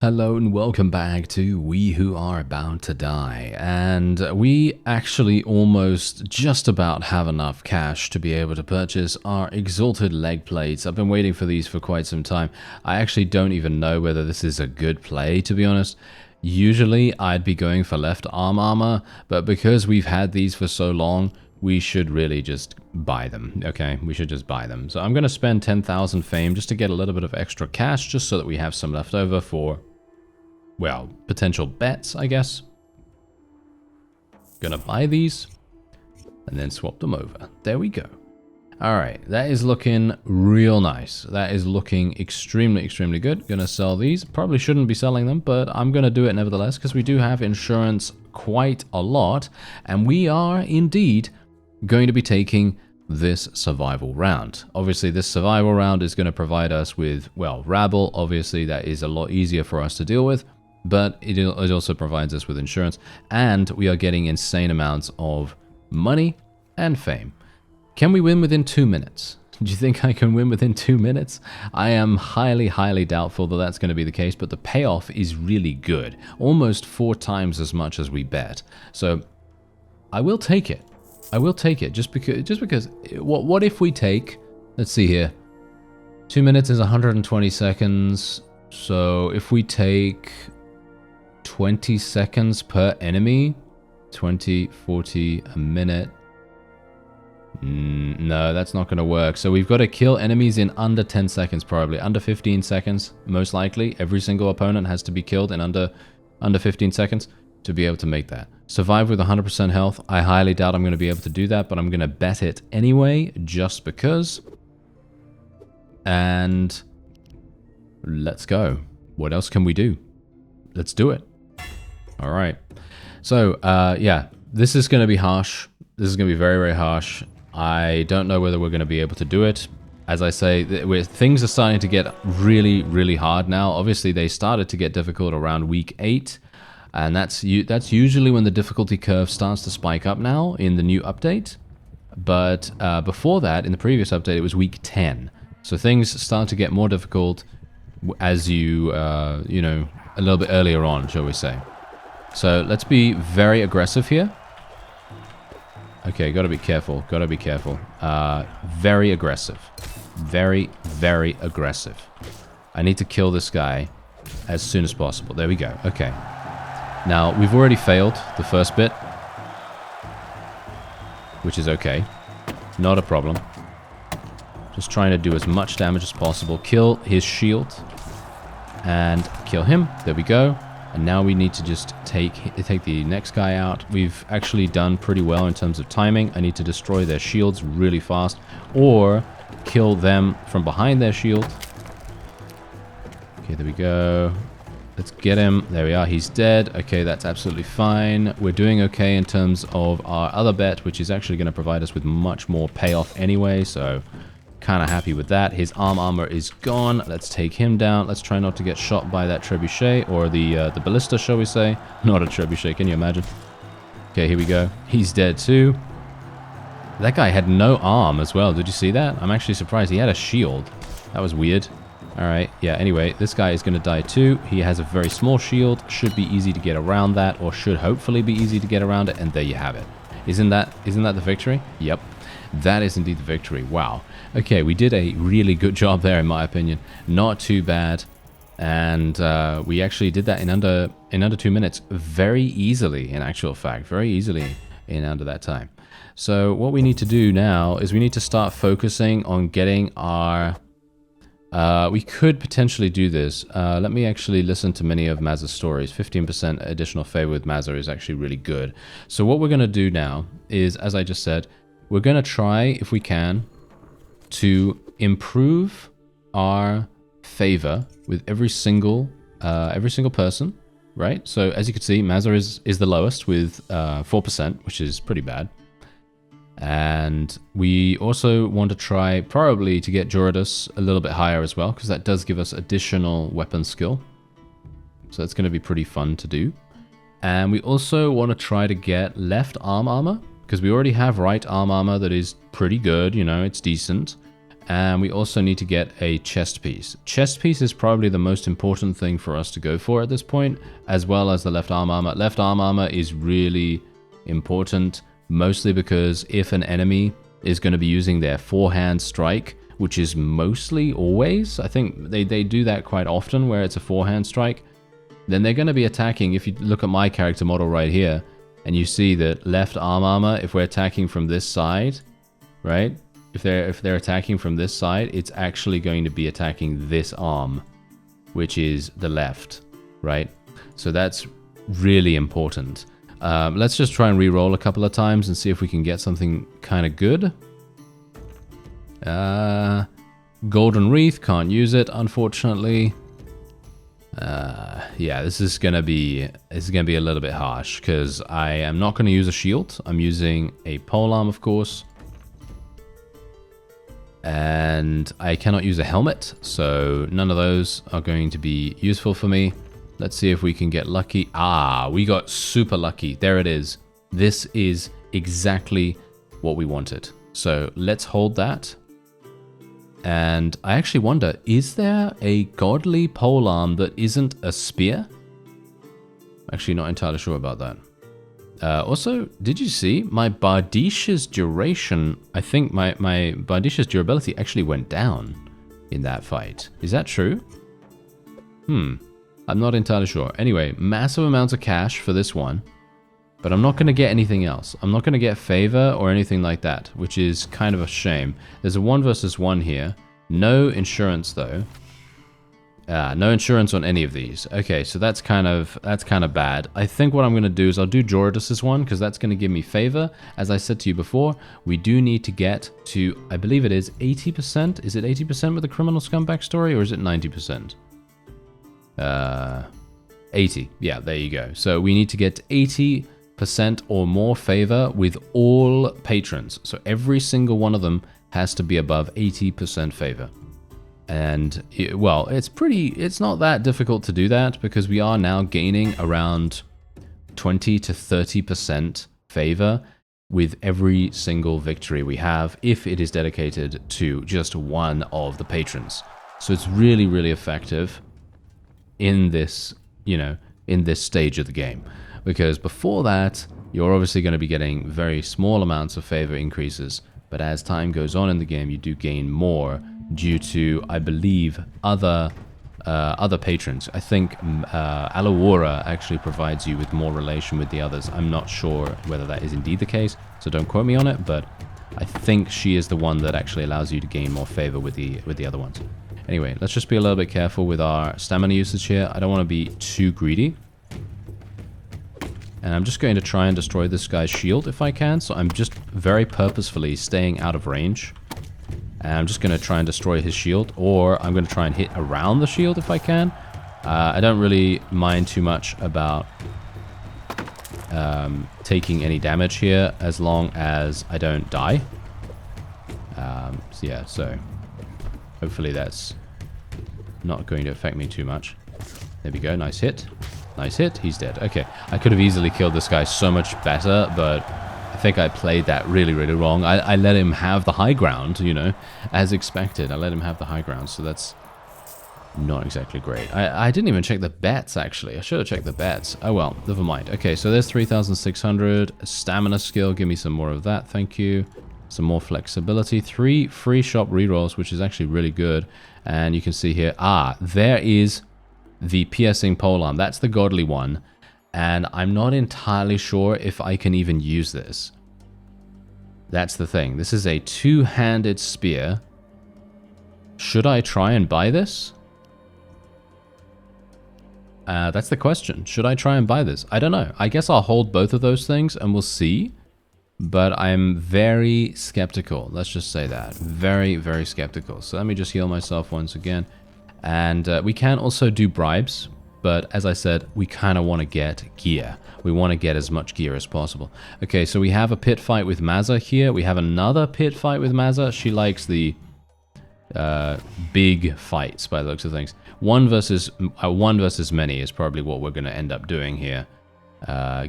Hello and welcome back to We Who Are About to Die, and we actually almost just about have enough cash to be able to purchase our exalted leg plates. I've been waiting for these for quite some time. I actually don't even know whether this is a good play, to be honest. Usually I'd be going for left arm armor, but because we've had these for so long, we should really just buy them, okay? We should just buy them. So I'm going to spend 10,000 fame just to get a little bit of extra cash, just so that we have some left over for, well, potential bets, I guess. Gonna buy these and then swap them over. There we go. All right, that is looking real nice. That is looking extremely, extremely good. Gonna sell these. Probably shouldn't be selling them, but I'm gonna do it nevertheless because we do have insurance quite a lot, and we are indeed going to be taking this survival round. Obviously, this survival round is going to provide us with, well, rabble. Obviously, that is a lot easier for us to deal with. But it also provides us with insurance, and we are getting insane amounts of money and fame. Can we win within 2 minutes? Do you think I can win within 2 minutes? I am highly, highly doubtful that that's going to be the case, but the payoff is really good. Almost 4 times as much as we bet. So I will take it. I will take it just because what if we take, let's see here. 2 minutes is 120 seconds. So if we take 20 seconds per enemy, 20, 40, a minute. No, that's not going to work. So we've got to kill enemies in under 10 seconds, probably. Under 15 seconds, most likely. Every single opponent has to be killed in under 15 seconds to be able to make that. Survive with 100% health. I highly doubt I'm going to be able to do that, but I'm going to bet it anyway, just because. And let's go. What else can we do? Let's do it. All right. So, yeah, this is going to be harsh. This is going to be very, very harsh. I don't know whether we're going to be able to do it. As I say, things are starting to get really, really hard now. Obviously, they started to get difficult around week 8. And that's usually when the difficulty curve starts to spike up now in the new update. But before that, in the previous update, it was week 10. So things start to get more difficult as you know, a little bit earlier on, shall we say. So let's be very aggressive here. Okay, gotta be careful. Gotta be careful. Very aggressive. Very, very aggressive. I need to kill this guy as soon as possible. There we go. Okay. Now, we've already failed the first bit, which is okay. Not a problem. Just trying to do as much damage as possible. Kill his shield. And kill him. There we go. And now we need to just take the next guy out. We've actually done pretty well in terms of timing. I need to destroy their shields really fast, or kill them from behind their shield. Okay, there we go. Let's get him. There we are. He's dead. Okay, that's absolutely fine. We're doing okay in terms of our other bet, which is actually going to provide us with much more payoff anyway, so kind of happy with that. His armor is gone. Let's take him down. Let's try not to get shot by that trebuchet, or the ballista, shall we say. Not a trebuchet, can you imagine? Okay, here we go. He's dead too. That guy had no arm as well. Did you see that? I'm actually surprised. He had a shield. That was weird. Alright, yeah, anyway, this guy is going to die too. He has a very small shield. Should be easy to get around that, or should hopefully be easy to get around it, and there you have it. Isn't that the victory? Yep. That is indeed the victory. Wow. Okay, we did a really good job there, in my opinion. Not too bad. And we actually did that in under 2 minutes very easily, in actual fact. Very easily in under that time. So what we need to do now is we need to start focusing on getting our... we could potentially do this. Let me actually listen to many of Mazza's stories. 15% additional favor with Mazza is actually really good. So what we're going to do now is, as I just said, we're going to try, if we can, to improve our favor with every single person, right? So as you can see, Mazza is the lowest with 4%, which is pretty bad. And we also want to try probably to get Joridus a little bit higher as well, because that does give us additional weapon skill. So that's going to be pretty fun to do. And we also want to try to get left arm armor, because we already have right arm armor that is pretty good, you know, it's decent. And we also need to get a chest piece. Chest piece is probably the most important thing for us to go for at this point, as well as the left arm armor. Left arm armor is really important, mostly because if an enemy is going to be using their forehand strike, which is mostly always, I think they do that quite often where it's a forehand strike, then they're going to be attacking. If you look at my character model right here, and you see that left arm armor, if we're attacking from this side, right? If they're attacking from this side, it's actually going to be attacking this arm, which is the left, right? So that's really important. Let's just try and re-roll a couple of times and see if we can get something kind of good. Golden Wreath, can't use it, unfortunately. Yeah, this is gonna be a little bit harsh because I am not going to use a shield. I'm using a polearm, of course, and I cannot use a helmet, so none of those are going to be useful for me. Let's see if we can get lucky. Ah, we got super lucky. There it is. This is exactly what we wanted. So let's hold that. And I actually wonder, is there a godly polearm that isn't a spear? Actually, not entirely sure about that. Also, did you see my Bardish's duration? I think my Bardish's durability actually went down in that fight. Is that true? I'm not entirely sure. Anyway, massive amounts of cash for this one. But I'm not going to get anything else. I'm not going to get favor or anything like that, which is kind of a shame. There's a 1 versus 1 here. No insurance, though. No insurance on any of these. Okay, so that's kind of bad. I think what I'm going to do is I'll do Jorodus's one, because that's going to give me favor. As I said to you before, we do need to get to, I believe it is 80%. Is it 80% with the criminal scumbag story, or is it 90%? 80. Yeah, there you go. So we need to get 80% or more favor with all patrons. So every single one of them has to be above 80% favor. And well, it's not that difficult to do that because we are now gaining around 20 to 30% favor with every single victory we have if it is dedicated to just one of the patrons. So it's really, really effective in this, in this stage of the game. Because before that, you're obviously going to be getting very small amounts of favor increases, but as time goes on in the game, you do gain more due to, I believe, other patrons. I think Alawara actually provides you with more relation with the others. I'm not sure whether that is indeed the case, so don't quote me on it, but I think she is the one that actually allows you to gain more favor with the other ones. Anyway, let's just be a little bit careful with our stamina usage here. I don't want to be too greedy. And I'm just going to try and destroy this guy's shield if I can. So I'm just very purposefully staying out of range. And I'm just going to try and destroy his shield. Or I'm going to try and hit around the shield if I can. I don't really mind too much about taking any damage here as long as I don't die. So yeah, so hopefully that's not going to affect me too much. There we go, nice hit. Nice hit, he's dead. Okay, I could have easily killed this guy so much better, but I think I played that really, really wrong. I let him have the high ground, as expected. I let him have the high ground, so that's not exactly great. I didn't even check the bets, actually. I should have checked the bets. Oh well, never mind. Okay, so there's 3,600. Stamina skill, give me some more of that, thank you. Some more flexibility. 3 free shop rerolls, which is actually really good. And you can see here, there is the piercing polearm. That's the godly one. And I'm not entirely sure if I can even use this. That's the thing. This is a two-handed spear. Should I try and buy this? That's the question. Should I try and buy this? I don't know. I guess I'll hold both of those things and we'll see. But I'm very skeptical. Let's just say that. Very, very skeptical. So let me just heal myself once again. And we can also do bribes. But as I said, we kind of want to get gear. We want to get as much gear as possible. Okay, so we have a pit fight with Mazza here. We have another pit fight with Mazza. She likes the big fights by the looks of things. One versus many is probably what we're going to end up doing here.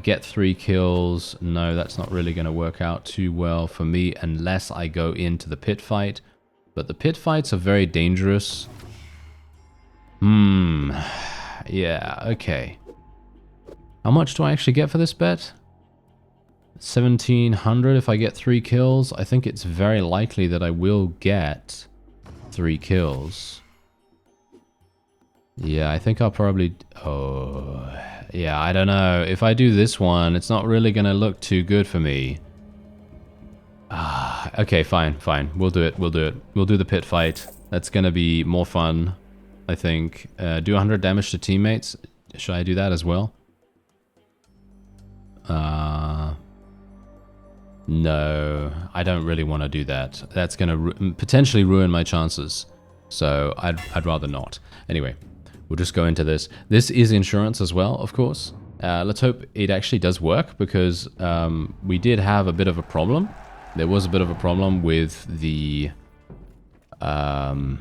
Get 3 kills. No, that's not really going to work out too well for me unless I go into the pit fight. But the pit fights are very dangerous. Yeah, okay. How much do I actually get for this bet? 1700 if I get 3 kills. I think it's very likely that I will get 3 kills. Yeah, I think I'll probably... Oh, yeah, I don't know. If I do this one, it's not really going to look too good for me. Okay, fine. We'll do it. We'll do the pit fight. That's going to be more fun, I think. Do 100 damage to teammates. Should I do that as well? No, I don't really want to do that. That's going to potentially ruin my chances. So I'd rather not. Anyway, we'll just go into this. This is insurance as well, of course. Let's hope it actually does work, because we did have a bit of a problem. There was a bit of a problem with the... I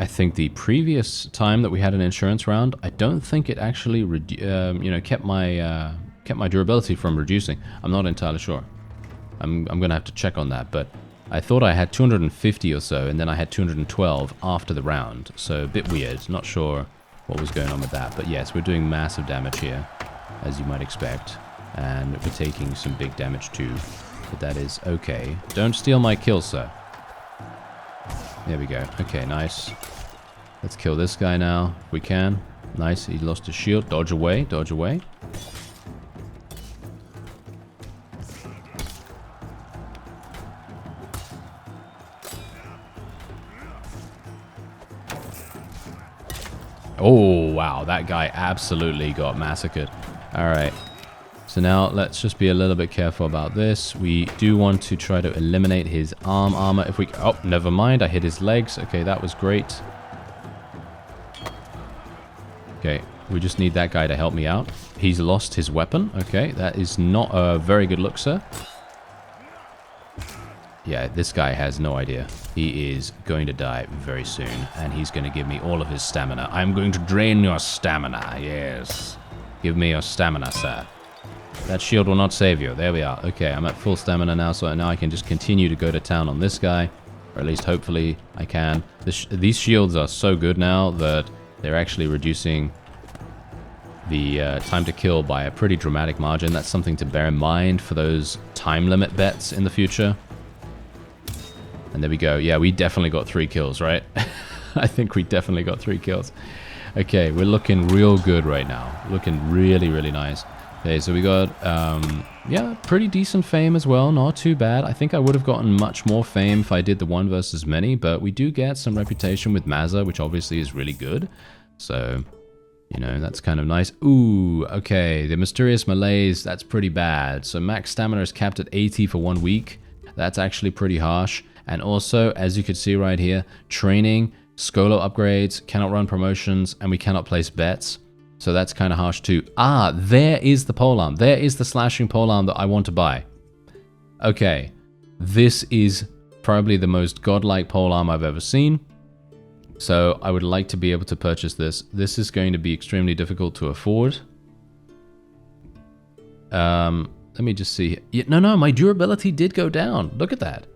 think the previous time that we had an insurance round, I don't think it actually kept my durability from reducing. I'm not entirely sure. I'm gonna have to check on that, but I thought I had 250 or so, and then I had 212 after the round, so a bit weird. Not sure what was going on with that, but yes, we're doing massive damage here, as you might expect, and we're taking some big damage too, but that is okay. Don't steal my kill, sir. There we go. Okay, nice. Let's kill this guy now, if we can. Nice, he lost his shield. Dodge away, dodge away. Oh, wow, that guy absolutely got massacred. Alright, so now let's just be a little bit careful about this. We do want to try to eliminate his arm armor if we... Oh, never mind, I hit his legs. Okay, that was great. Okay, we just need that guy to help me out. He's lost his weapon. Okay, that is not a very good look, sir. Yeah, this guy has no idea. He is going to die very soon, and he's going to give me all of his stamina. I'm going to drain your stamina, yes. Give me your stamina, sir. That shield will not save you. There we are. Okay, I'm at full stamina now, so now I can just continue to go to town on this guy. Or at least, hopefully, I can. These shields are so good now that they're actually reducing the time to kill by a pretty dramatic margin. That's something to bear in mind for those time limit bets in the future. And there we go. Yeah, we definitely got 3 kills, right? I think we definitely got 3 kills. Okay, we're looking real good right now. Looking really, really nice. Okay, so we got, yeah, pretty decent fame as well. Not too bad. I think I would have gotten much more fame if I did the 1 versus many, but we do get some reputation with Mazza, which obviously is really good. So, you know, that's kind of nice. Ooh, okay, the mysterious malaise, that's pretty bad. So max stamina is capped at 80 for 1 week. That's actually pretty harsh. And also, as you can see right here, training, Skolo upgrades, cannot run promotions, and we cannot place bets. So that's kind of harsh too. Ah, there is the polearm. There is the slashing polearm that I want to buy. Okay, this is probably the most godlike polearm I've ever seen. So I would like to be able to purchase this. This is going to be extremely difficult to afford. Let me just see. Yeah, no, my durability did go down. Look at that.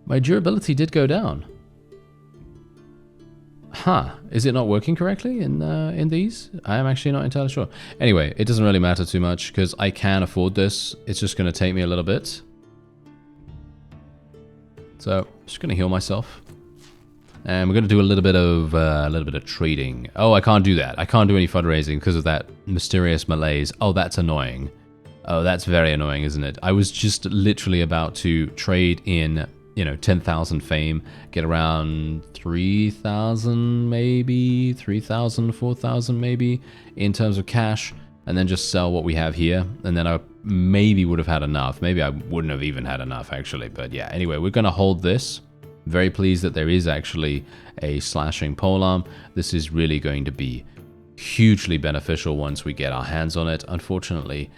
My durability did go down. Huh. Is it not working correctly in these? I am actually not entirely sure. Anyway, it doesn't really matter too much because I can afford this. It's just going to take me a little bit. So, I'm just going to heal myself. And we're going to do a little bit of trading. Oh, I can't do that. I can't do any fundraising because of that mysterious malaise. Oh, that's annoying. Oh, that's very annoying, isn't it? I was just literally about to trade in, you know, 10,000 fame, get around 3,000 maybe, 3,000, 4,000 maybe in terms of cash, and then just sell what we have here, and then I maybe would have had enough. Maybe I wouldn't have even had enough actually, but yeah, anyway, we're going to hold this. Very pleased that there is actually a slashing polearm. This is really going to be hugely beneficial once we get our hands on it. Unfortunately,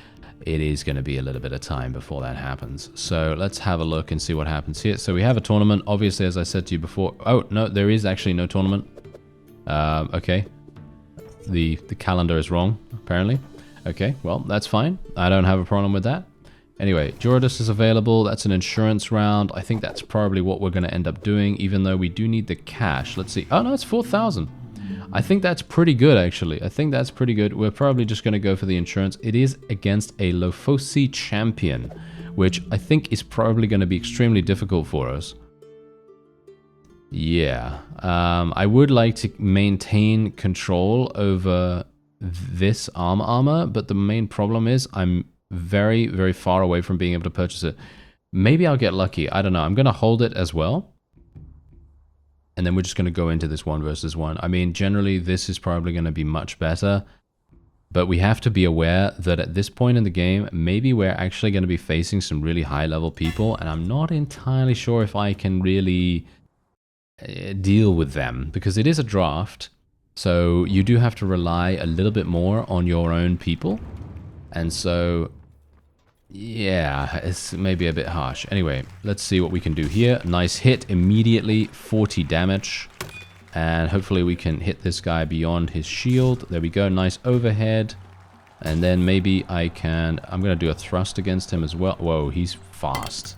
it is going to be a little bit of time before that happens. So let's have a look and see what happens here. So we have a tournament, obviously, as I said to you before. Oh, no, there is actually no tournament. Okay. The calendar is wrong, apparently. Okay, well, that's fine. I don't have a problem with that. Anyway, Jordas is available. That's an insurance round. I think that's probably what we're going to end up doing, even though we do need the cash. Let's see. Oh, no, it's 4,000. I think that's pretty good, actually. I think that's pretty good. We're probably just going to go for the insurance. It is against a Lofosi champion, which I think is probably going to be extremely difficult for us. Yeah. I would like to maintain control over this armor, but the main problem is I'm very, very far away from being able to purchase it. Maybe I'll get lucky. I don't know. I'm going to hold it as well. And then we're just going to go into this 1 versus 1. I mean, generally, this is probably going to be much better. But we have to be aware that at this point in the game, maybe we're actually going to be facing some really high-level people. And I'm not entirely sure if I can really deal with them. Because it is a draft. So you do have to rely a little bit more on your own people. And so, yeah, it's maybe a bit harsh. Anyway, let's see what we can do here. Nice hit immediately, 40 damage. And hopefully we can hit this guy beyond his shield. There we go, nice overhead. And then maybe I'm going to do a thrust against him as well. Whoa, he's fast.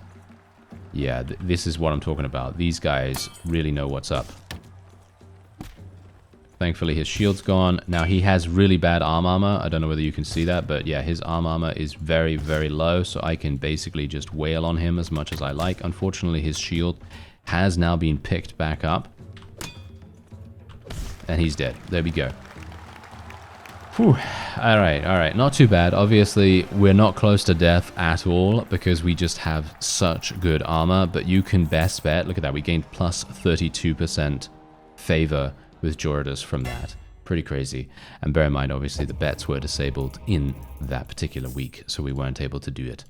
Yeah, this is what I'm talking about. These guys really know what's up. Thankfully, his shield's gone. Now, he has really bad armor. I don't know whether you can see that, but yeah, his armor is very, very low, so I can basically just wail on him as much as I like. Unfortunately, his shield has now been picked back up. And he's dead. There we go. Whew. Alright. Not too bad. Obviously, we're not close to death at all because we just have such good armor, but you can best bet. Look at that. We gained plus 32% favor with Jordas from that. Pretty crazy. And bear in mind, obviously, the bets were disabled in that particular week, so we weren't able to do it.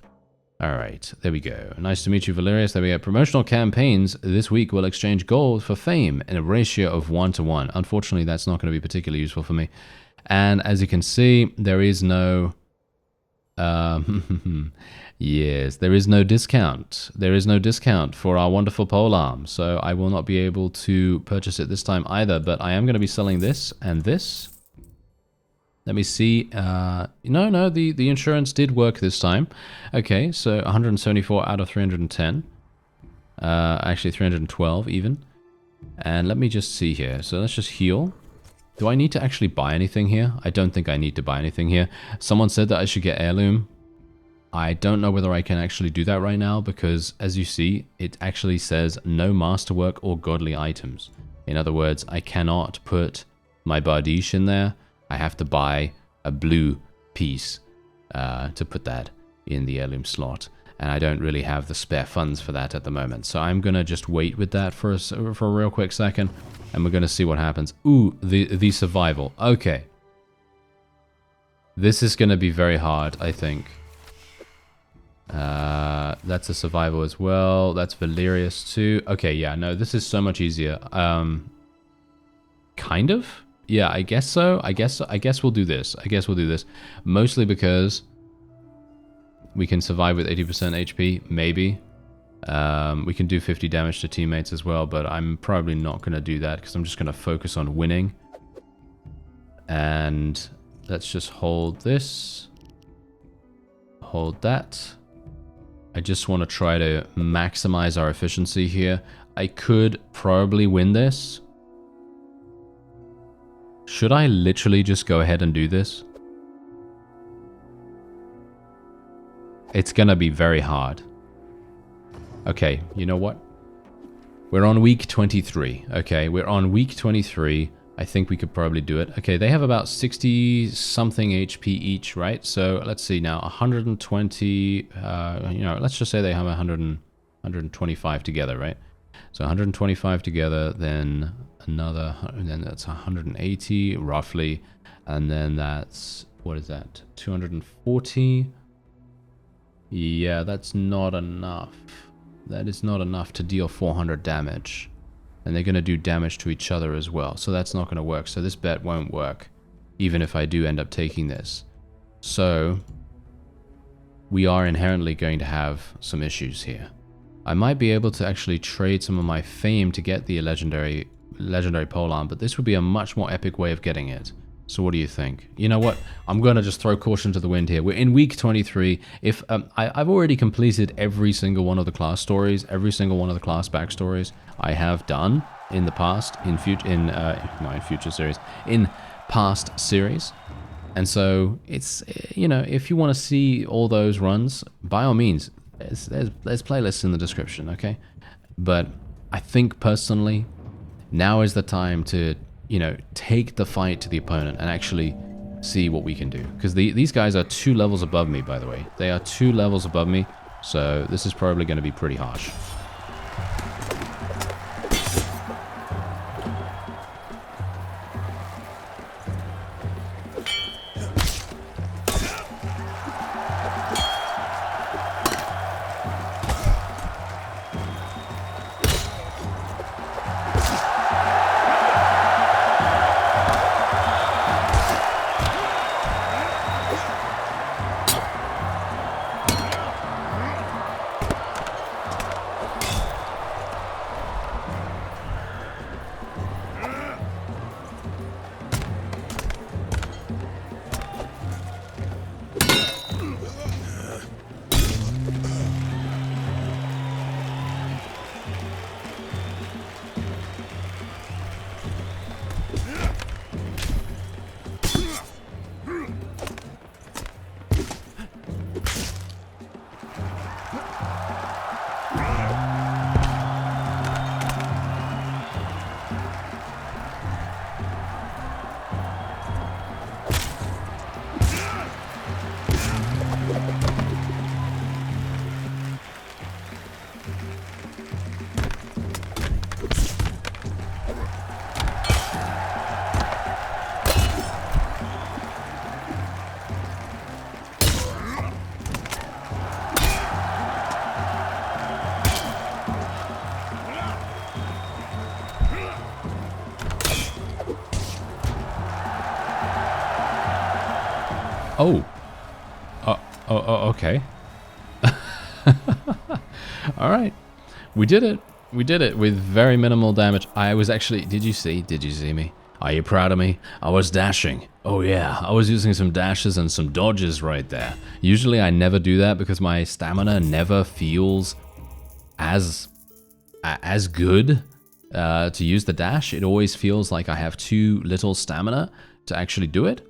Alright, there we go. Nice to meet you, Valerius. There we go. Promotional campaigns this week will exchange gold for fame in a ratio of 1-to-1. Unfortunately, that's not going to be particularly useful for me. And as you can see, there is no... yes, there is no discount. There is no discount for our wonderful polearm, so I will not be able to purchase it this time either, but I am going to be selling this and this. Let me see. No, the insurance did work this time. Okay, so 174 out of 310. Actually, 312 even. And let me just see here. So let's just heal. Do I need to actually buy anything here? I don't think I need to buy anything here. Someone said that I should get heirloom. I don't know whether I can actually do that right now because, as you see, it actually says no masterwork or godly items. In other words, I cannot put my bardiche in there. I have to buy a blue piece to put that in the heirloom slot. And I don't really have the spare funds for that at the moment. So I'm going to just wait with that for a real quick second. And we're going to see what happens. Ooh, the survival. Okay. This is going to be very hard, I think. That's a survival as well. That's Valerius too. Okay, yeah, no, this is so much easier. Kind of? Yeah, I guess so. I guess we'll do this. I guess we'll do this. Mostly because we can survive with 80% HP, maybe. We can do 50 damage to teammates as well, but I'm probably not going to do that because I'm just going to focus on winning. And let's just hold this. Hold that. I just want to try to maximize our efficiency here. I could probably win this. Should I literally just go ahead and do this? It's gonna be very hard. Okay, you know what? We're on week 23. Okay, we're on week 23. I think we could probably do it. Okay, they have about 60-something HP each, right? So let's see now, 120, you know, let's just say they have 125 together, right? So 125 together, then another, and then that's 180 roughly, and then that's, what is that, 240? Yeah, that's not enough. That is not enough to deal 400 damage. And they're going to do damage to each other as well. So that's not going to work. So this bet won't work, even if I do end up taking this. So we are inherently going to have some issues here. I might be able to actually trade some of my fame to get the legendary polearm, but this would be a much more epic way of getting it. So what do you think? You know what? I'm going to just throw caution to the wind here. We're in week 23. If I've already completed every single one of the class stories, every single one of the class backstories I have done in the past, in future series, in past series. And so it's, you know, if you want to see all those runs, by all means, there's playlists in the description, okay? But I think personally, now is the time to, you know, take the fight to the opponent and actually see what we can do. Because these guys are 2 levels above me, by the way. They are 2 levels above me, so this is probably going to be pretty harsh. Oh. Okay. All right. We did it. We did it with very minimal damage. I was actually... Did you see me? Are you proud of me? I was dashing. Oh yeah, I was using some dashes and some dodges right there. Usually I never do that because my stamina never feels as good to use the dash. It always feels like I have too little stamina to actually do it.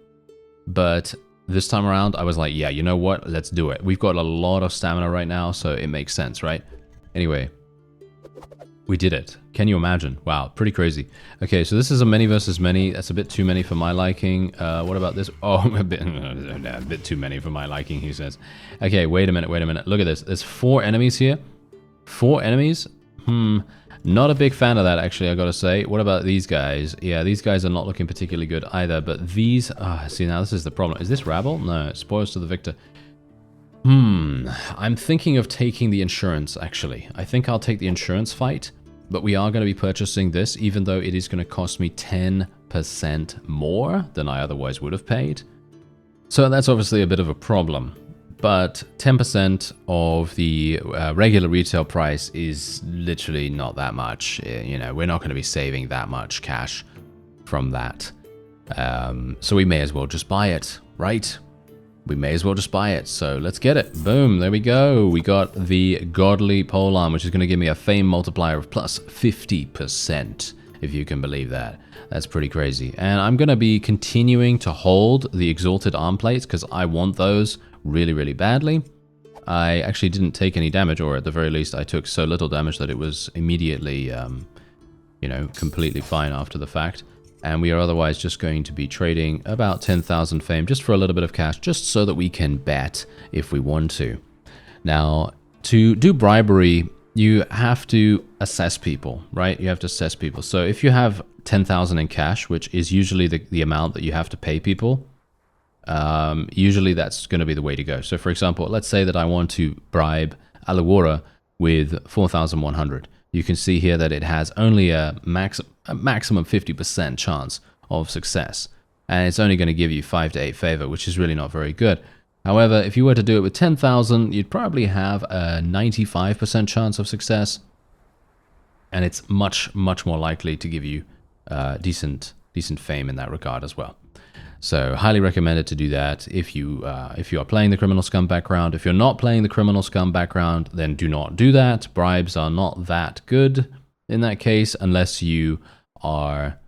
But this time around, I was like, yeah, you know what? Let's do it. We've got a lot of stamina right now, so it makes sense, right? Anyway, we did it. Can you imagine? Wow, pretty crazy. Okay, so this is a many versus many. That's a bit too many for my liking. What about this? Oh, a bit too many for my liking, he says. Okay, wait a minute. Look at this. There's 4 enemies here. 4 enemies? Not a big fan of that, actually, I gotta say. What about these guys? Yeah, these guys are not looking particularly good either, but these... see, now this is the problem. Is this rabble? No, spoils to the victor. I'm thinking of taking the insurance, actually. I think I'll take the insurance fight, but we are going to be purchasing this, even though it is going to cost me 10% more than I otherwise would have paid. So that's obviously a bit of a problem. But 10% of the regular retail price is literally not that much. You know, we're not going to be saving that much cash from that. So we may as well just buy it, right? We may as well just buy it. So let's get it. Boom, there we go. We got the Godly Polearm, which is going to give me a fame multiplier of plus 50%, if you can believe that. That's pretty crazy. And I'm going to be continuing to hold the Exalted Arm Plates because I want those really, really badly. I actually didn't take any damage, or at the very least I took so little damage that it was immediately, you know, completely fine after the fact. And we are otherwise just going to be trading about 10,000 fame just for a little bit of cash, just so that we can bet if we want to. Now, to do bribery, you have to assess people, right? You have to assess people. So if you have 10,000 in cash, which is usually the amount that you have to pay people, usually that's going to be the way to go. So for example, let's say that I want to bribe Alawara with 4,100. You can see here that it has only a maximum 50% chance of success. And it's only going to give you 5 to 8 favor, which is really not very good. However, if you were to do it with 10,000, you'd probably have a 95% chance of success. And it's much, much more likely to give you decent fame in that regard as well. So highly recommended to do that if you are playing the Criminal Scum background. If you're not playing the Criminal Scum background, then do not do that. Bribes are not that good in that case, unless you are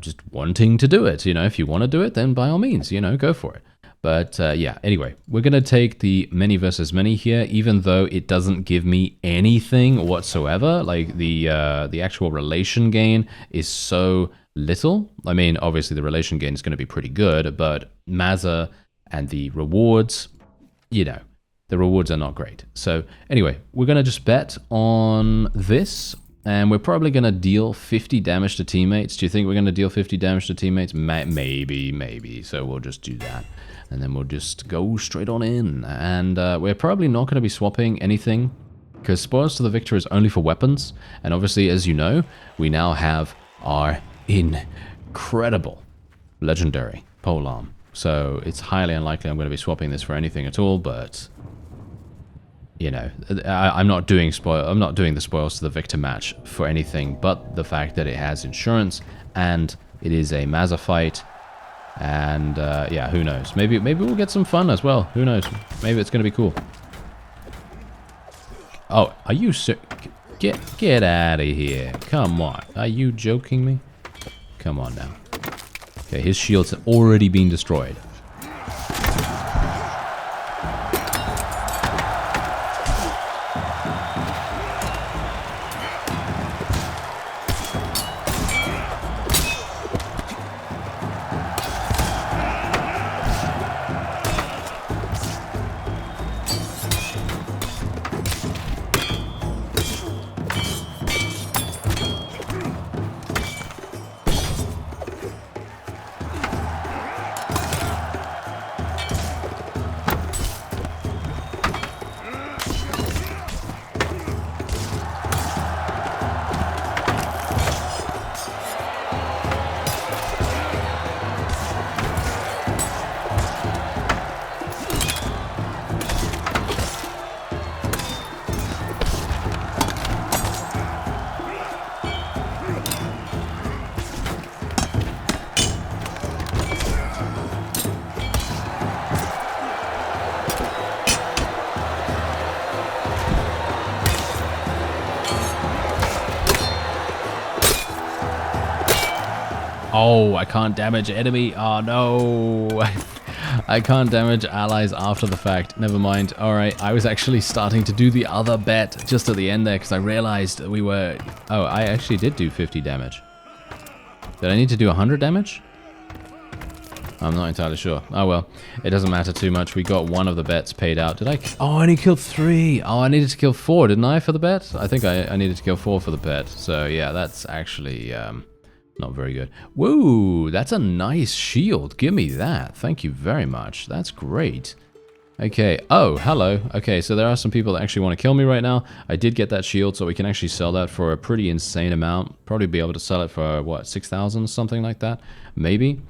just wanting to do it. You know, if you want to do it, then by all means, you know, go for it. But yeah, anyway, we're going to take the many versus many here, even though it doesn't give me anything whatsoever. Like the actual relation gain is so little. I mean, obviously the relation gain is going to be pretty good, but Mazza and the rewards, you know, the rewards are not great. So anyway, we're going to just bet on this. And we're probably going to deal 50 damage to teammates. Do you think we're going to deal 50 damage to teammates? Maybe. So we'll just do that. And then we'll just go straight on in. And we're probably not going to be swapping anything, because Spoils to the Victor is only for weapons. And obviously, as you know, we now have our incredible legendary polearm. So it's highly unlikely I'm going to be swapping this for anything at all, but... you know, I'm not doing the Spoils to the Victor match for anything but the fact that it has insurance and it is a Mazza fight. And yeah, who knows? Maybe we'll get some fun as well. Who knows? Maybe it's gonna be cool. Oh, are you get out of here? Come on, are you joking me? Come on now. Okay, his shields have already been destroyed. Oh, I can't damage enemy. Oh, no. I can't damage allies after the fact. Never mind. All right, I was actually starting to do the other bet just at the end there because I realized we were... Oh, I actually did do 50 damage. Did I need to do 100 damage? I'm not entirely sure. Oh, well, it doesn't matter too much. We got one of the bets paid out. Did I? Oh, I only killed 3. Oh, I needed to kill 4, didn't I, for the bet? I think I needed to kill 4 for the bet. So, yeah, that's actually... not very good. Whoa, that's a nice shield. Give me that. Thank you very much. That's great. Okay. Oh, hello. Okay, so there are some people that actually want to kill me right now. I did get that shield, so we can actually sell that for a pretty insane amount. Probably be able to sell it for, what, 6,000, something like that? Maybe.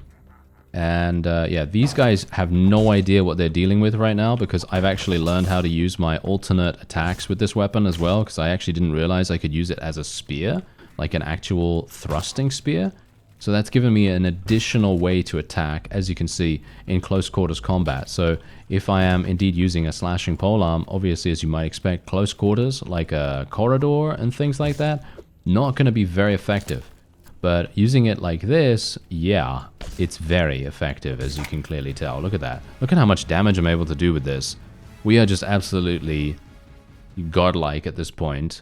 And, yeah, these guys have no idea what they're dealing with right now because I've actually learned how to use my alternate attacks with this weapon as well because I actually didn't realize I could use it as a spear. Like an actual thrusting spear. So that's given me an additional way to attack, as you can see, in close quarters combat. So if I am indeed using a slashing polearm, obviously, as you might expect, close quarters, like a corridor and things like that, not going to be very effective. But using it like this, yeah, it's very effective, as you can clearly tell. Look at that. Look at how much damage I'm able to do with this. We are just absolutely godlike at this point.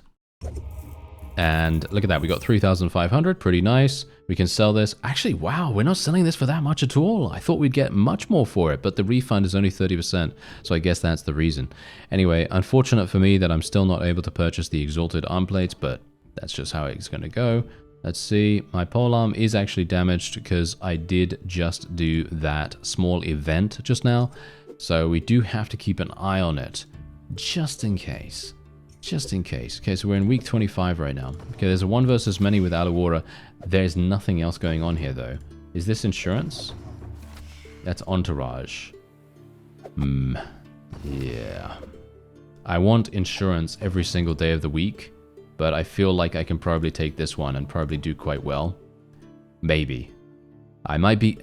And look at that, we got 3,500, pretty nice. We can sell this. Actually, wow, we're not selling this for that much at all. I thought we'd get much more for it, but the refund is only 30%, so I guess that's the reason. Anyway, unfortunate for me that I'm still not able to purchase the exalted arm plates, but that's just how it's going to go. Let's see, my polearm is actually damaged because I did just do that small event just now, so we do have to keep an eye on it, just in case. Just in case. Okay, so we're in week 25 right now. Okay, there's a 1 versus many with Aluora. There's nothing else going on here, though. Is this insurance? That's entourage. Yeah. I want insurance every single day of the week, but I feel like I can probably take this one and probably do quite well. Maybe. I might be...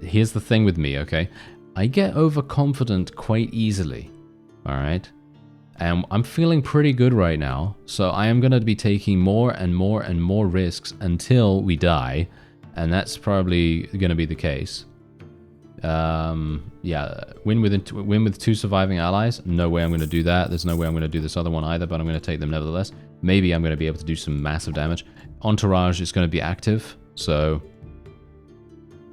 here's the thing with me, okay? I get overconfident quite easily, alright? And I'm feeling pretty good right now, so I am going to be taking more and more and more risks until we die, and that's probably going to be the case. Yeah, win with 2 surviving allies. No way I'm going to do that. There's no way I'm going to do this other one either, but I'm going to take them nevertheless. Maybe I'm going to be able to do some massive damage. Entourage is going to be active, so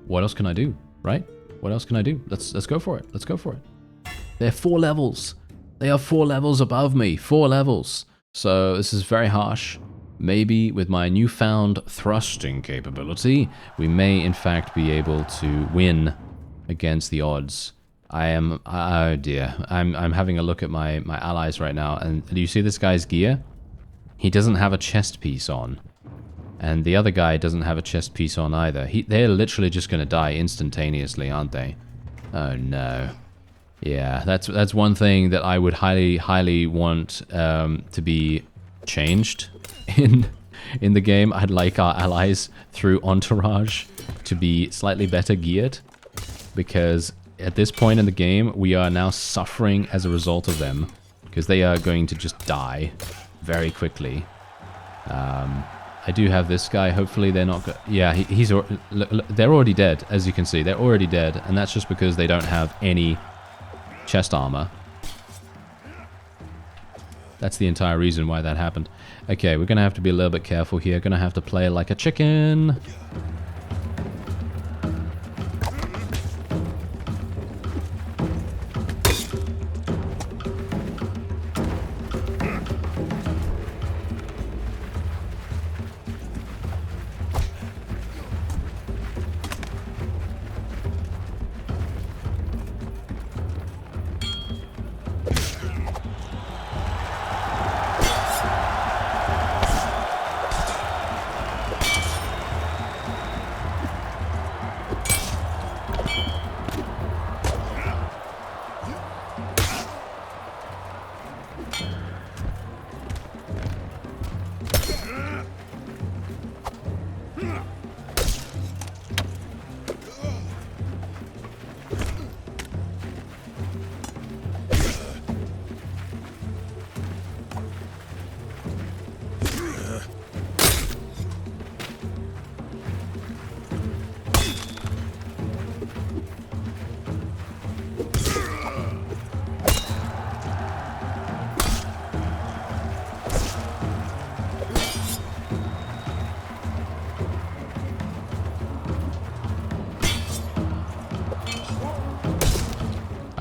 what else can I do, right? What else can I do? Let's go for it. Let's go for it. They're 4 levels. They are 4 levels above me. 4 levels. So this is very harsh. Maybe with my newfound thrusting capability, we may in fact be able to win against the odds. Oh dear. I'm having a look at my allies right now, and do you see this guy's gear? He doesn't have a chest piece on. And the other guy doesn't have a chest piece on either. They're literally just going to die instantaneously, aren't they? Oh no. Yeah, that's one thing that I would highly want to be changed in the game. I'd like our allies through Entourage to be slightly better geared, because at this point in the game we are now suffering as a result of them, because they are going to just die very quickly. I do have this guy. Hopefully they're not... Yeah, they're already dead, as you can see. They're already dead, and that's just because they don't have any chest armor. That's the entire reason why that happened. Okay, we're going to have to be a little bit careful here. Going to have to play like a chicken.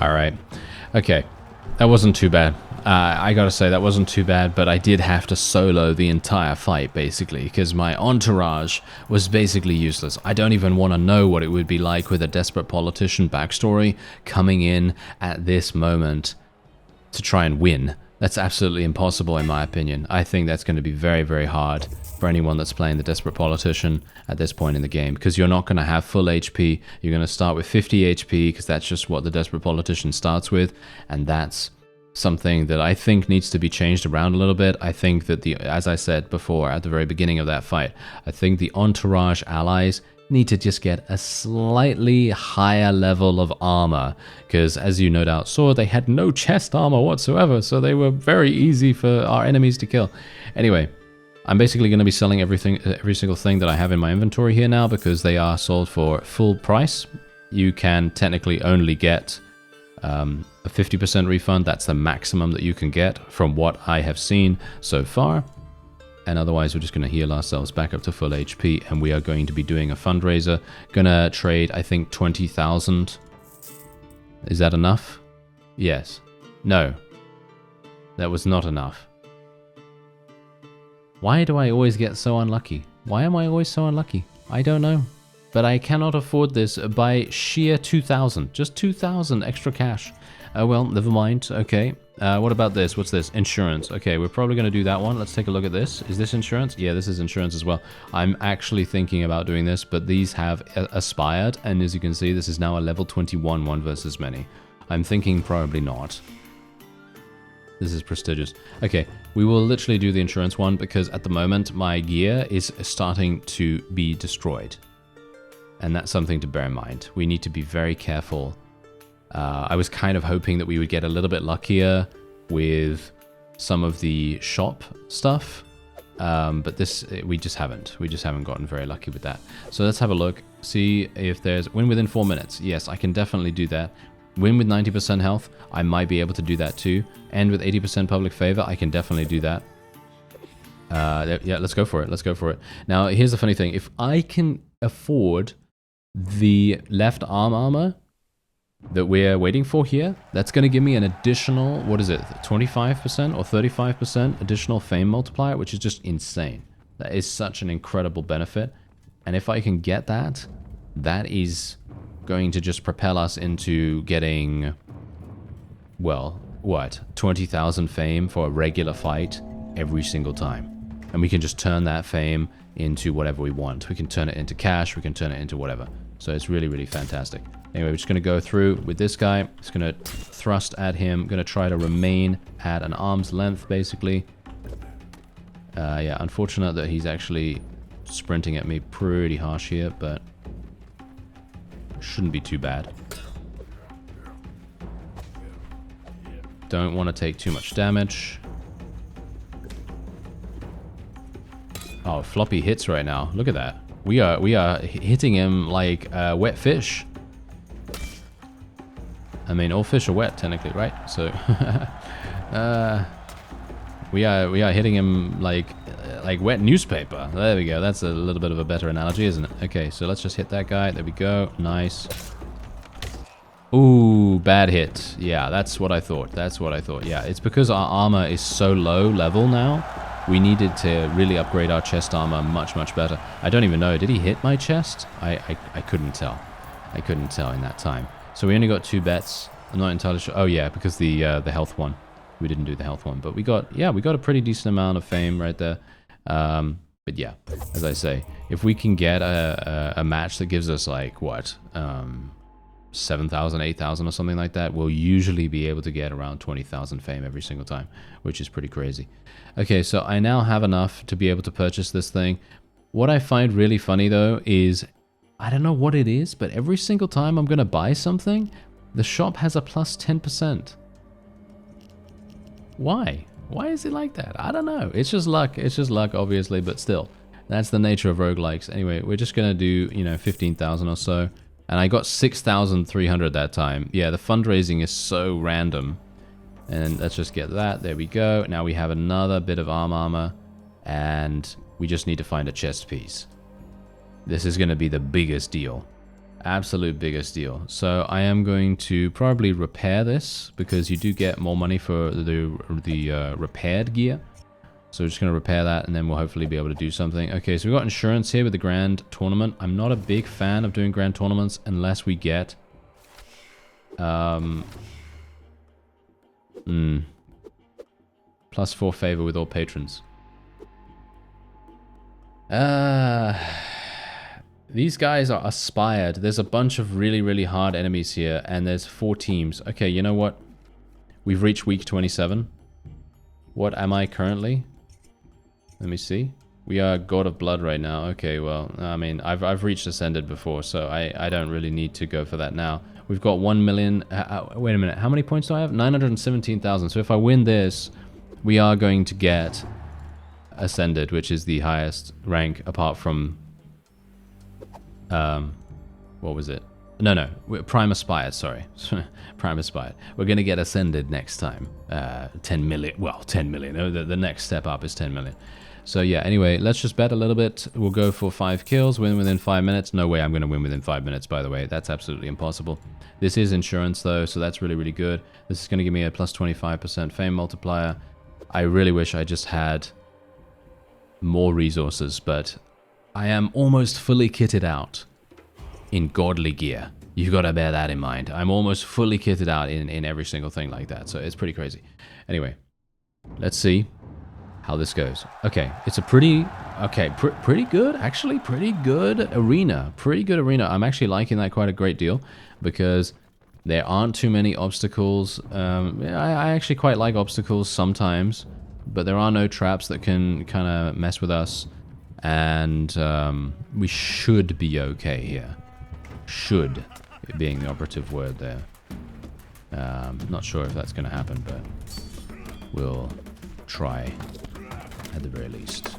Alright. Okay. That wasn't too bad. I gotta say, that wasn't too bad, but I did have to solo the entire fight, basically, because my entourage was basically useless. I don't even want to know what it would be like with a desperate politician backstory coming in at this moment to try and win. That's absolutely impossible, in my opinion. I think that's going to be very, very hard for anyone that's playing the desperate politician at this point in the game, because you're not going to have full HP. You're going to start with 50 HP, because that's just what the desperate politician starts with, and that's something that I think needs to be changed around a little bit. I think that as I said before at the very beginning of that fight, I think the entourage allies need to just get a slightly higher level of armor, because as you no doubt saw, they had no chest armor whatsoever, so they were very easy for our enemies to kill. Anyway, I'm basically going to be selling every single thing that I have in my inventory here now, because they are sold for full price. You can technically only get a 50% refund. That's the maximum that you can get from what I have seen so far. And otherwise, we're just going to heal ourselves back up to full HP, and we are going to be doing a fundraiser. Gonna trade, I think, 20,000. Is that enough? Yes. No. That was not enough. Why do I always get so unlucky? Why am I always so unlucky? I don't know. But I cannot afford this by sheer 2,000. Just 2,000 extra cash. Oh well, never mind. Okay. What about this? What's this? Insurance. Okay, we're probably going to do that one. Let's take a look at this. Is this insurance? Yeah, this is insurance as well. I'm actually thinking about doing this, but these have aspired, and as you can see, this is now a level 21 one versus many. I'm thinking probably not. This is prestigious. Okay, we will literally do the insurance one, because at the moment my gear is starting to be destroyed. And that's something to bear in mind. We need to be very careful. I was kind of hoping that we would get a little bit luckier with some of the shop stuff. But we just haven't. We just haven't gotten very lucky with that. So let's have a look. See if there's win within 4 minutes. Yes, I can definitely do that. Win with 90% health. I might be able to do that too. End with 80% public favor. I can definitely do that. Yeah, let's go for it. Let's go for it. Now, here's the funny thing. If I can afford the left arm armor that we're waiting for here, that's going to give me an additional, what is it, 25% or 35% additional fame multiplier, which is just insane. That is such an incredible benefit. And if I can get that, that is going to just propel us into getting, well, what, 20,000 fame for a regular fight every single time. And we can just turn that fame into whatever we want. We can turn it into cash, we can turn it into whatever. So it's really, really fantastic. Anyway, we're just going to go through with this guy. Just going to thrust at him. Going to try to remain at an arm's length, basically. Yeah, unfortunate that he's actually sprinting at me pretty harsh here, but shouldn't be too bad. Don't want to take too much damage. Oh, floppy hits right now. Look at that. We are hitting him like wet fish. I mean, all fish are wet, technically, right? So, we are hitting him like wet newspaper. There we go. That's a little bit of a better analogy, isn't it? Okay, so let's just hit that guy. There we go. Nice. Ooh, bad hit. Yeah, that's what I thought. That's what I thought. Yeah, it's because our armor is so low level now. We needed to really upgrade our chest armor much, much better. I don't even know. Did he hit my chest? I couldn't tell. I couldn't tell in that time. So we only got 2 bets. I'm not entirely sure. Oh yeah, because the health one. We didn't do the health one, but we got a pretty decent amount of fame right there. But yeah, as I say, if we can get a match that gives us like what 7,000, 8,000 or something like that, we'll usually be able to get around 20,000 fame every single time, which is pretty crazy. Okay, so I now have enough to be able to purchase this thing. What I find really funny though is, I don't know what it is, but every single time I'm going to buy something, the shop has a plus 10%. Why? Why is it like that? I don't know. It's just luck. It's just luck, obviously, but still. That's the nature of roguelikes. Anyway, we're just going to do, 15,000 or so. And I got 6,300 that time. Yeah, the fundraising is so random. And let's just get that. There we go. Now we have another bit of armor. And we just need to find a chest piece. This is going to be the biggest deal. Absolute biggest deal. So I am going to probably repair this, because you do get more money for the repaired gear. So we're just going to repair that, and then we'll hopefully be able to do something. Okay, so we've got insurance here with the grand tournament. I'm not a big fan of doing grand tournaments unless we get plus 4 favor with all patrons. These guys are aspired. There's a bunch of really, really hard enemies here, and there's 4 teams. Okay, you know what? We've reached week 27. What am I currently? Let me see. We are God of Blood right now. Okay, well, I mean, I've reached Ascended before, so I don't really need to go for that now. We've got 1 million... wait a minute. How many points do I have? 917,000. So if I win this, we are going to get Ascended, which is the highest rank apart from... what was it? No, Prime Aspired, sorry. Prime Aspired. We're going to get Ascended next time. 10 million. Well, 10 million. The next step up is 10 million. So yeah, anyway, let's just bet a little bit. We'll go for 5 kills, win within 5 minutes. No way I'm going to win within 5 minutes, by the way. That's absolutely impossible. This is insurance, though, so that's really, really good. This is going to give me a plus 25% fame multiplier. I really wish I just had more resources, but I am almost fully kitted out in godly gear. You've got to bear that in mind. I'm almost fully kitted out in every single thing like that, so it's pretty crazy. Anyway, let's see how this goes. Okay, it's a pretty good, actually, pretty good arena. Pretty good arena. I'm actually liking that quite a great deal, because there aren't too many obstacles. I actually quite like obstacles sometimes, but there are no traps that can kind of mess with us, and we should be okay here. Should being the operative word there. Not sure if that's going to happen, but we'll try at the very least.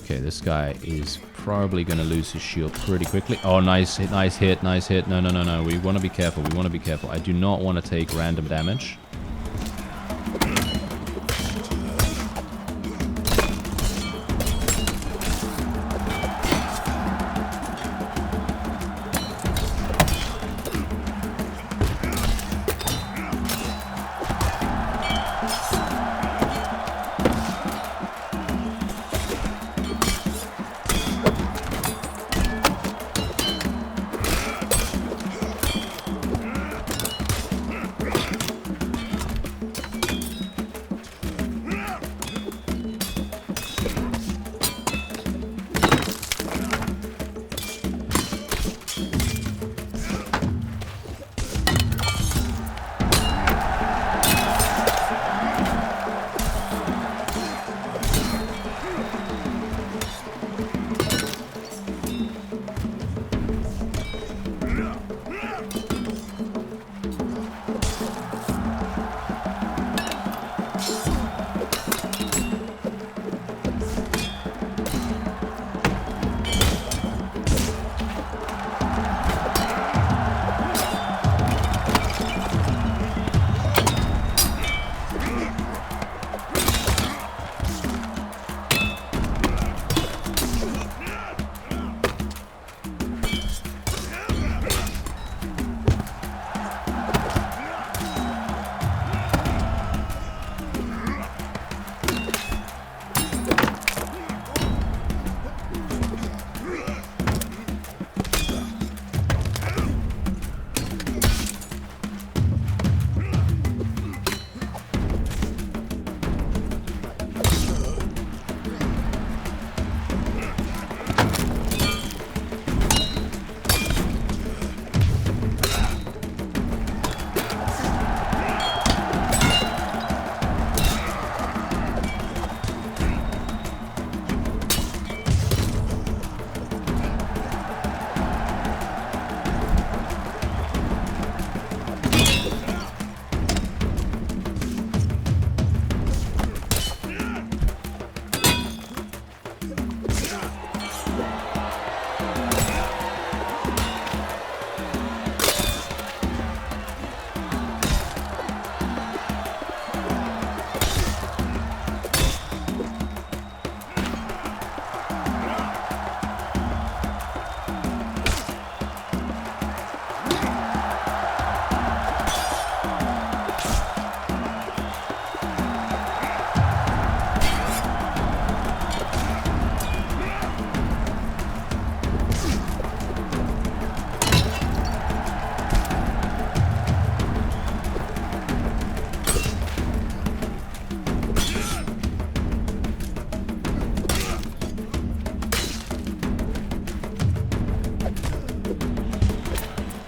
Okay, this guy is probably going to lose his shield pretty quickly. Oh, nice hit, nice hit, nice hit. No, no, no, no. We want to be careful. We want to be careful. I do not want to take random damage.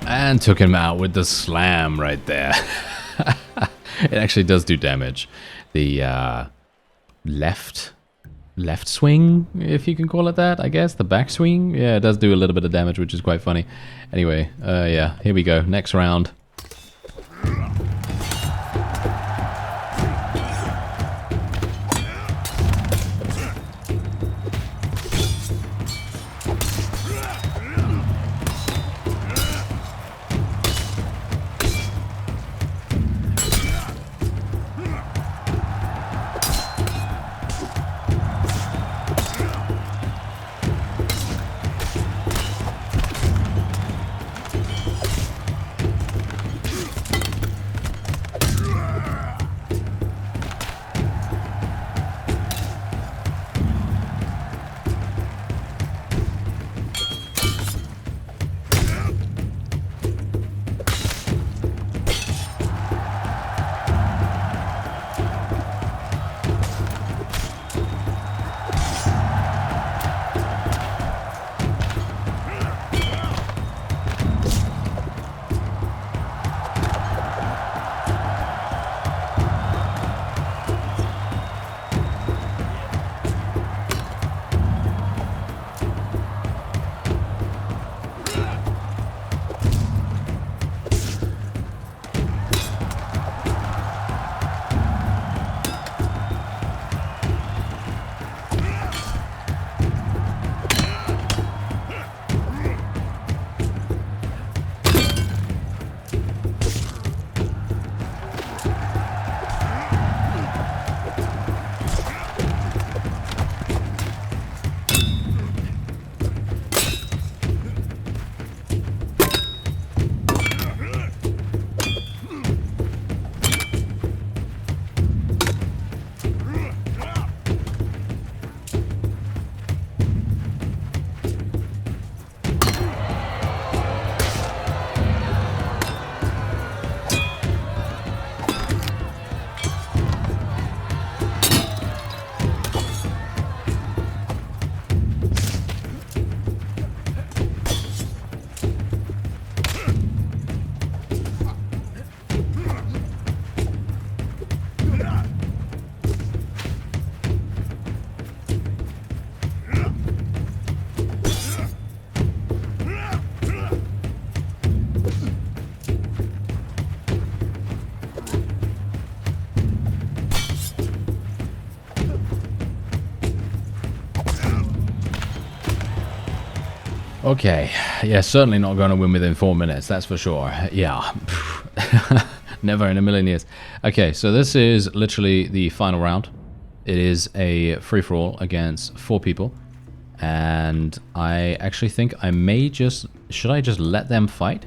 And took him out with the slam right there. It actually does do damage. The left swing, if you can call it that, I guess. The back swing. Yeah, it does do a little bit of damage, which is quite funny. Anyway, yeah, here we go. Next round. Okay, yeah, certainly not going to win within 4 minutes, that's for sure. Yeah, never in a million years. Okay, so this is literally the final round. It is a free-for-all against 4 people. And I actually think I may just... Should I just let them fight?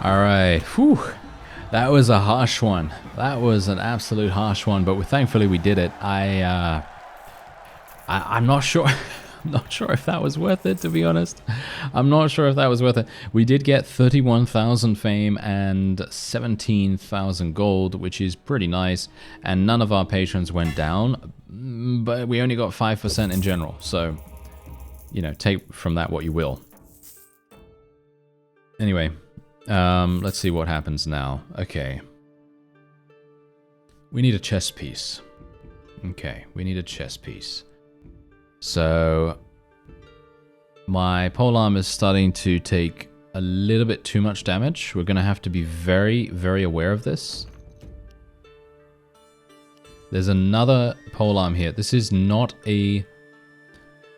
Alright, whew. That was a harsh one. That was an absolute harsh one, but thankfully we did it. I'm not sure. I'm not sure if that was worth it, to be honest. I'm not sure if that was worth it. We did get 31,000 fame and 17,000 gold, which is pretty nice. And none of our patrons went down, but we only got 5% in general. So, you know, take from that what you will. Anyway, let's see what happens now. Okay. We need a chess piece. Okay, we need a chess piece. So, my polearm is starting to take a little bit too much damage. We're going to have to be very, very aware of this. There's another polearm here. This is not an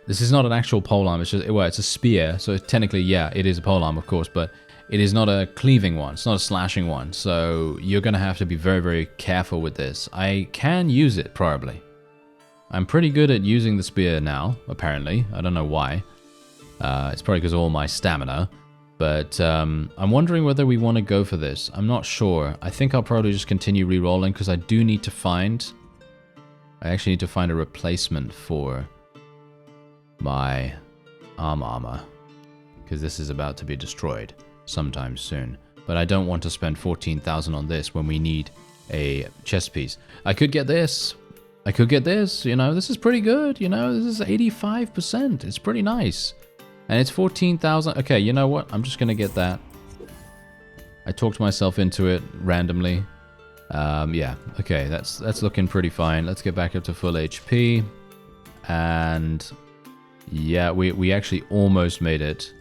actual polearm. It's just, well, it's a spear. So technically, yeah, it is a polearm, of course, but it is not a cleaving one. It's not a slashing one. So you're going to have to be very, very careful with this. I can use it, probably. I'm pretty good at using the spear now, apparently. I don't know why. It's probably because of all my stamina. But I'm wondering whether we want to go for this. I'm not sure. I think I'll probably just continue re-rolling because I do need to find... I actually need to find a replacement for my armor. Because this is about to be destroyed sometime soon. But I don't want to spend 14,000 on this when we need a chest piece. I could get this. I could get this, you know, this is pretty good, you know, this is 85%, it's pretty nice. And it's 14,000, okay, you know what, I'm just gonna get that. I talked myself into it randomly. Yeah, okay, that's looking pretty fine. Let's get back up to full HP. And yeah, we actually almost made it.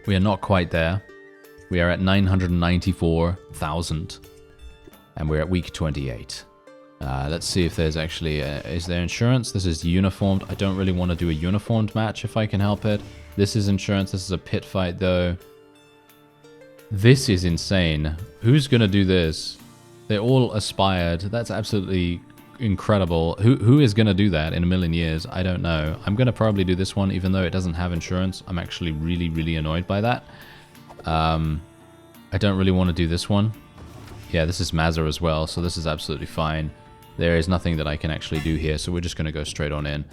We are not quite there. We are at 994,000. And we're at week 28. Let's see if there's actually... is there insurance? This is uniformed. I don't really want to do a uniformed match if I can help it. This is insurance. This is a pit fight, though. This is insane. Who's going to do this? They're all aspired. That's absolutely incredible. Who is going to do that in a million years? I don't know. I'm going to probably do this one, even though it doesn't have insurance. I'm actually really, really annoyed by that. I don't really want to do this one. Yeah, this is Mazza as well, so this is absolutely fine. There is nothing that I can actually do here, so we're just going to go straight on in.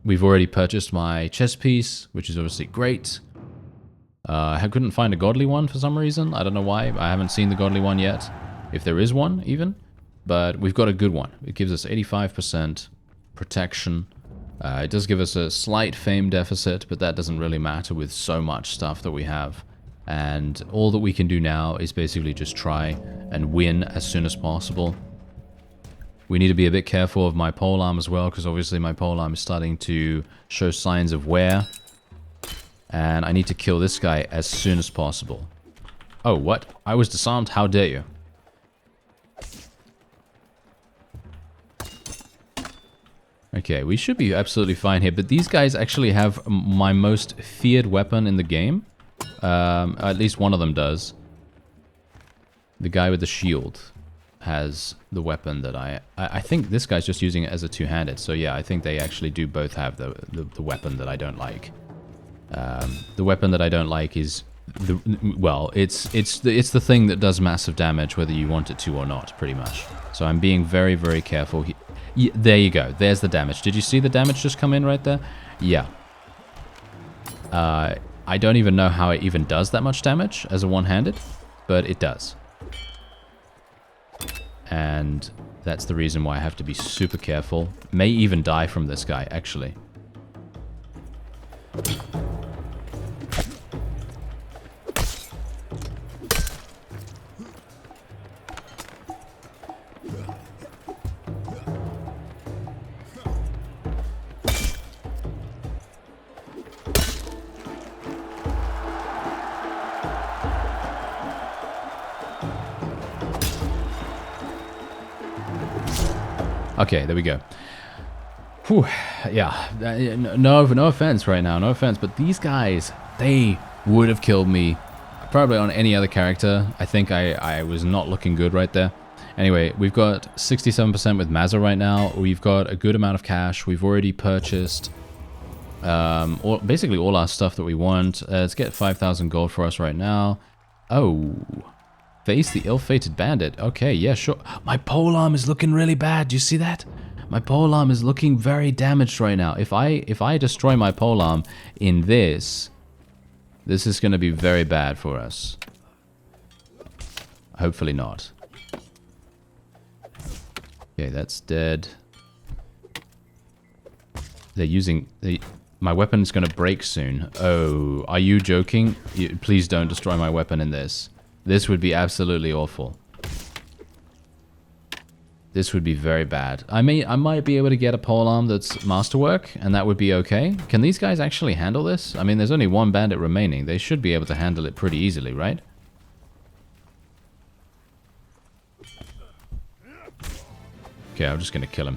We've already purchased my chess piece, which is obviously great. I couldn't find a godly one for some reason. I don't know why. I haven't seen the godly one yet, if there is one even. But we've got a good one. It gives us 85% protection. It does give us a slight fame deficit, but that doesn't really matter with so much stuff that we have. And all that we can do now is basically just try and win as soon as possible. We need to be a bit careful of my polearm as well, because obviously my polearm is starting to show signs of wear. And I need to kill this guy as soon as possible. Oh, what? I was disarmed? How dare you? Okay, we should be absolutely fine here, but these guys actually have my most feared weapon in the game. At least one of them does. The guy with the shield has the weapon that I think this guy's just using it as a two-handed. So yeah, I think they actually do both have the weapon that I don't like. The weapon that I don't like is it's the thing that does massive damage whether you want it to or not, pretty much. So I'm being very, very careful. There you go. There's the damage. Did you see the damage just come in right there? Yeah. I don't even know how it even does that much damage as a one-handed, but it does. And that's the reason why I have to be super careful. May even die from this guy, actually. Okay, there we go. Whew, yeah, no offense right now, no offense, but these guys, they would have killed me probably on any other character. I think I was not looking good right there. Anyway, we've got 67% with Mazza right now. We've got a good amount of cash. We've already purchased basically all our stuff that we want. Let's get 5,000 gold for us right now. Oh, face the ill-fated bandit. Okay, yeah, sure. My polearm is looking really bad. Do you see that? My polearm is looking very damaged right now. If I destroy my polearm in this is going to be very bad for us. Hopefully not. Okay, that's dead. They're using... my weapon's going to break soon. Oh, are you joking? Please don't destroy my weapon in this. This would be absolutely awful. This would be very bad. I might be able to get a polearm that's masterwork, and that would be okay. Can these guys actually handle this? I mean, there's only one bandit remaining. They should be able to handle it pretty easily, right? Okay, I'm just gonna kill him.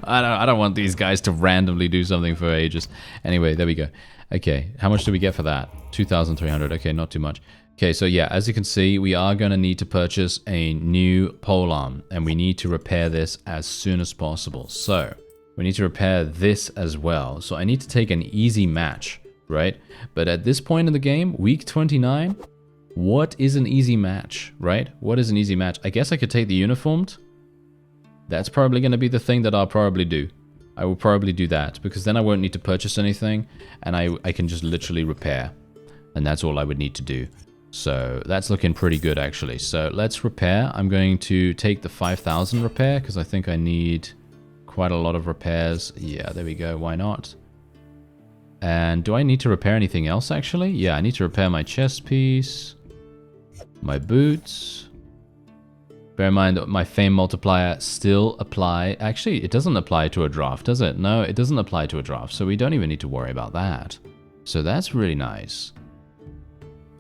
I don't want these guys to randomly do something for ages. Anyway, there we go. Okay, how much do we get for that? 2,300. Okay, not too much. Okay, so yeah, as you can see, we are going to need to purchase a new polearm, and we need to repair this as soon as possible. So, we need to repair this as well. So I need to take an easy match, right? But at this point in the game, week 29, what is an easy match, right? What is an easy match? I guess I could take the uniformed. That's probably going to be the thing that I'll probably do. I will probably do that, because then I won't need to purchase anything, and I can just literally repair. And that's all I would need to do. So that's looking pretty good, actually. So let's repair. I'm going to take the 5,000 repair, because I think I need quite a lot of repairs. Yeah, there we go. Why not? And do I need to repair anything else, actually? Yeah, I need to repair my chest piece, my boots. Bear in mind that my fame multiplier still apply. Actually, it doesn't apply to a draft, does it? No, it doesn't apply to a draft, so we don't even need to worry about that. So that's really nice.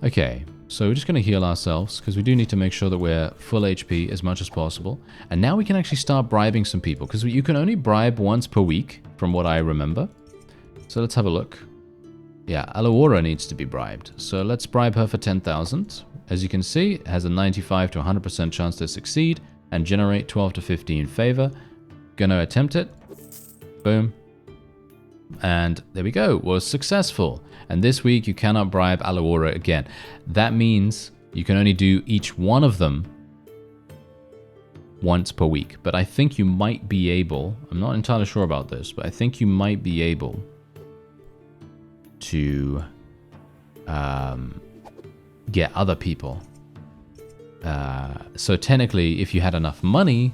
Okay, so we're just going to heal ourselves, because we do need to make sure that we're full HP as much as possible. And now we can actually start bribing some people, because you can only bribe once per week, from what I remember. So let's have a look. Yeah, Aluora needs to be bribed. So let's bribe her for 10,000. As you can see, it has a 95 to 100% chance to succeed and generate 12 to 15 favor. Gonna attempt it. Boom. And there we go, was successful. And this week you cannot bribe Aluora again. That means you can only do each one of them once per week. But I think you might be able, I'm not entirely sure about this, but I think you might be able to get other people. So technically, if you had enough money,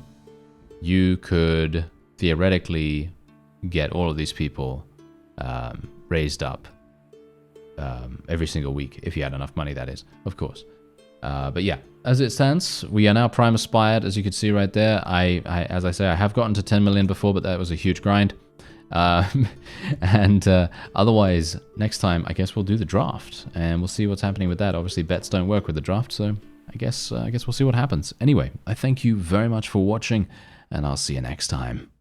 you could theoretically get all of these people raised up every single week, if you had enough money, that is, of course. But yeah, as it stands, we are now prime aspired, as you can see right there. As I say, I have gotten to 10 million before, but that was a huge grind. Otherwise, next time, I guess we'll do the draft, and we'll see what's happening with that. Obviously, bets don't work with the draft, so I guess we'll see what happens. Anyway, I thank you very much for watching, and I'll see you next time.